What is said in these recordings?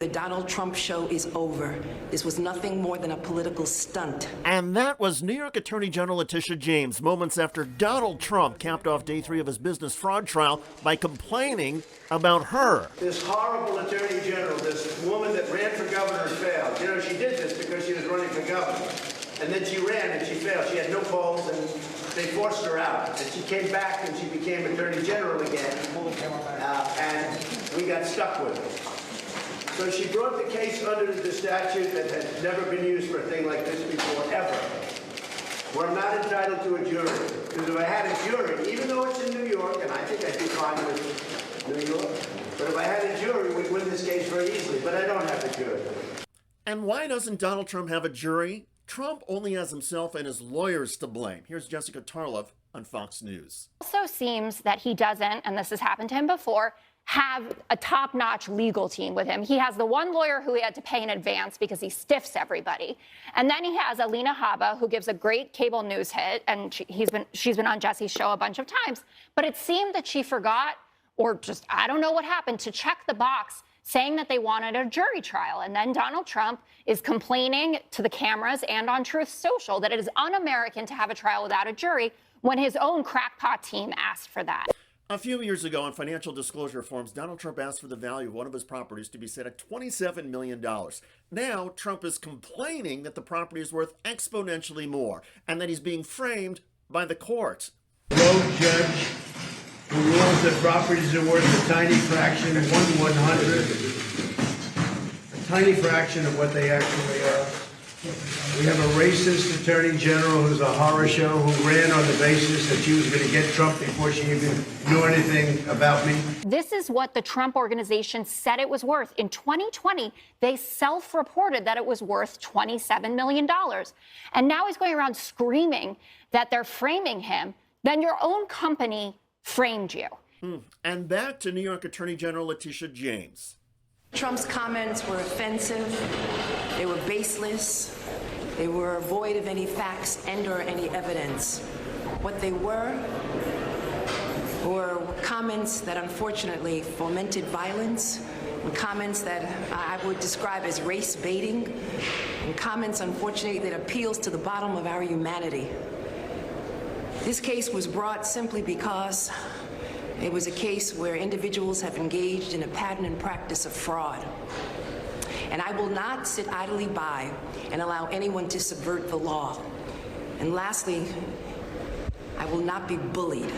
The Donald Trump show is over. This was nothing more than a political stunt. And that was New York Attorney General Letitia James moments after Donald Trump capped off day 3 of his business fraud trial by complaining about her. This horrible attorney general, this woman that ran for governor and failed. You know, she did this because she was running for governor. And then she ran and she failed. She had no polls and they forced her out. And she came back and she became attorney general again. And we got stuck with her. So she brought the case under the statute that had never been used for a thing like this before, ever. Where I'm not entitled to a jury. Because if I had a jury, even though it's in New York, and I think I'd be fine with New York, but if I had a jury, we'd win this case very easily. But I don't have a jury. And why doesn't Donald Trump have a jury? Trump only has himself and his lawyers to blame. Here's Jessica Tarlov on Fox News. It also seems that he doesn't, and this has happened to him before, have a top-notch legal team with him. He has the one lawyer who he had to pay in advance because he stiffs everybody. And then he has Alina Habba, who gives a great cable news hit, and she's been on Jesse's show a bunch of times. But it seemed that she forgot, or just, I don't know what happened, to check the box saying that they wanted a jury trial. And then Donald Trump is complaining to the cameras and on Truth Social that it is un-American to have a trial without a jury when his own crackpot team asked for that. A few years ago on financial disclosure forms, Donald Trump asked for the value of one of his properties to be set at $27 million. Now, Trump is complaining that the property is worth exponentially more and that he's being framed by the court. No judge who rules that properties are worth a tiny fraction, 1/100th, a tiny fraction of what they actually are. We have a racist attorney general who's a horror show who ran on the basis that she was going to get Trump before she even knew anything about me. This is what the Trump organization said it was worth. In 2020, they self-reported that it was worth $27 million. And now he's going around screaming that they're framing him. Then your own company framed you. And back to New York Attorney General Letitia James. Trump's comments were offensive, they were baseless, they were void of any facts and or any evidence. What they were comments that unfortunately fomented violence, comments that I would describe as race baiting, and comments, unfortunately, that appeals to the bottom of our humanity. This case was brought simply because it was a case where individuals have engaged in a pattern and practice of fraud. And I will not sit idly by and allow anyone to subvert the law. And lastly, I will not be bullied.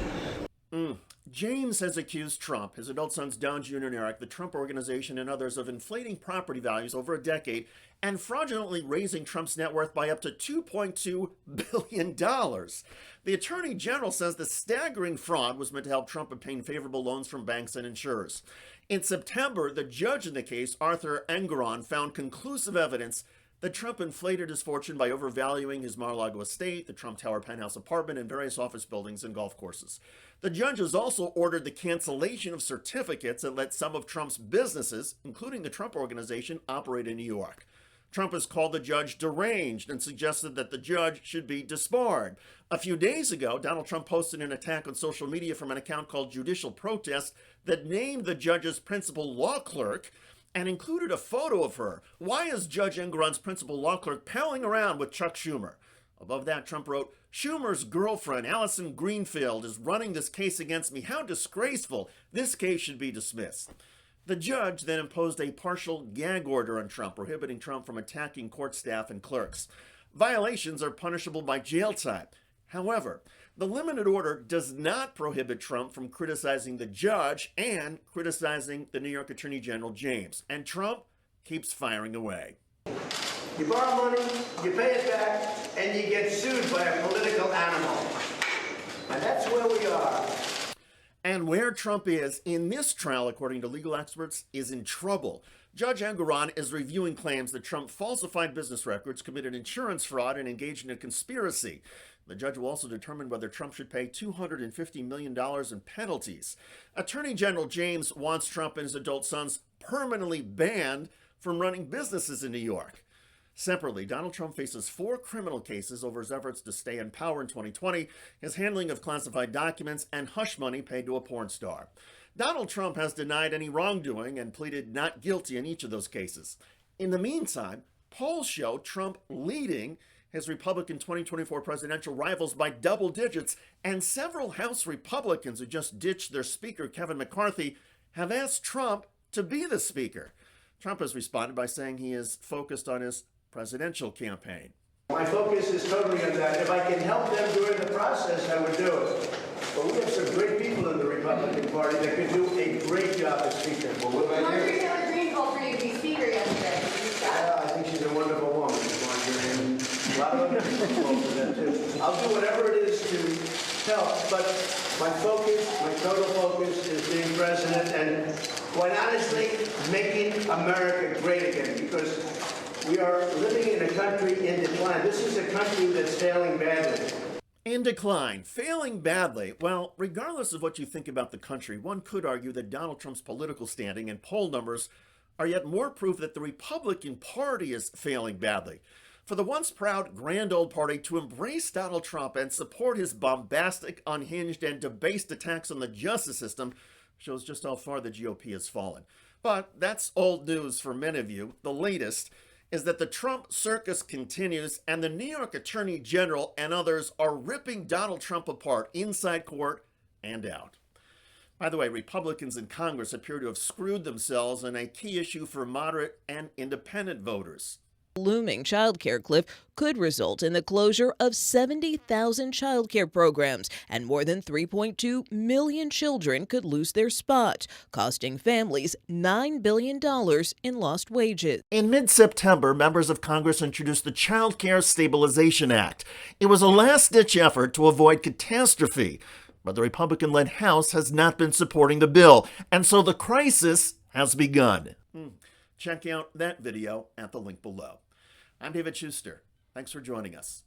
James has accused Trump, his adult sons Don Jr. and Eric, the Trump Organization, and others of inflating property values over a decade and fraudulently raising Trump's net worth by up to $2.2 billion. The Attorney General says the staggering fraud was meant to help Trump obtain favorable loans from banks and insurers. In September, the judge in the case, Arthur Engoron, found conclusive evidence that Trump inflated his fortune by overvaluing his Mar-a-Lago estate, the Trump Tower penthouse apartment, and various office buildings and golf courses. The judge has also ordered the cancellation of certificates that let some of Trump's businesses, including the Trump Organization, operate in New York. Trump has called the judge deranged and suggested that the judge should be disbarred. A few days ago, Donald Trump posted an attack on social media from an account called Judicial Protest that named the judge's principal law clerk and included a photo of her. Why is Judge Engoron's principal law clerk palling around with Chuck Schumer? Above that, Trump wrote, Schumer's girlfriend, Allison Greenfield, is running this case against me. How disgraceful. This case should be dismissed. The judge then imposed a partial gag order on Trump, prohibiting Trump from attacking court staff and clerks. Violations are punishable by jail time. However, the limited order does not prohibit Trump from criticizing the judge and criticizing the New York Attorney General James. And Trump keeps firing away. You borrow money, you pay it back, and you get sued by a political animal. And that's where we are. And where Trump is in this trial, according to legal experts, is in trouble. Judge Engoron is reviewing claims that Trump falsified business records, committed insurance fraud, and engaged in a conspiracy. The judge will also determine whether Trump should pay $250 million in penalties. Attorney General James wants Trump and his adult sons permanently banned from running businesses in New York. Separately, Donald Trump faces 4 criminal cases over his efforts to stay in power in 2020, his handling of classified documents, and hush money paid to a porn star. Donald Trump has denied any wrongdoing and pleaded not guilty in each of those cases. In the meantime, polls show Trump leading his Republican 2024 presidential rivals by double digits, and several House Republicans who just ditched their Speaker, Kevin McCarthy, have asked Trump to be the Speaker. Trump has responded by saying he is focused on his presidential campaign. My focus is totally on that. If I can help them during the process, I would do it. But we have some great people in the Republican Party that could do a great job as Speaker. Well, what about Marjorie you? Taylor Greene called for you to be Speaker yesterday. I think she's a wonderful woman, Marjorie, and a lot of other people vote for that too. I'll do whatever it is to help, but my focus, my total focus is being president and, quite honestly, making America great again, because we are living in a country in decline. This is a country that's failing badly. In decline, failing badly. Well, regardless of what you think about the country, one could argue that Donald Trump's political standing and poll numbers are yet more proof that the Republican Party is failing badly. For the once proud grand old party to embrace Donald Trump and support his bombastic, unhinged, and debased attacks on the justice system shows just how far the GOP has fallen. But that's old news for many of you. The latest is that the Trump circus continues, and the New York Attorney General and others are ripping Donald Trump apart inside court and out. By the way, Republicans in Congress appear to have screwed themselves on a key issue for moderate and independent voters. Looming childcare cliff could result in the closure of 70,000 childcare programs, and more than 3.2 million children could lose their spot, costing families $9 billion in lost wages. In mid-September, members of Congress introduced the Childcare Stabilization Act. It was a last-ditch effort to avoid catastrophe, but the Republican-led House has not been supporting the bill, and so the crisis has begun. Check out that video at the link below. I'm David Shuster. Thanks for joining us.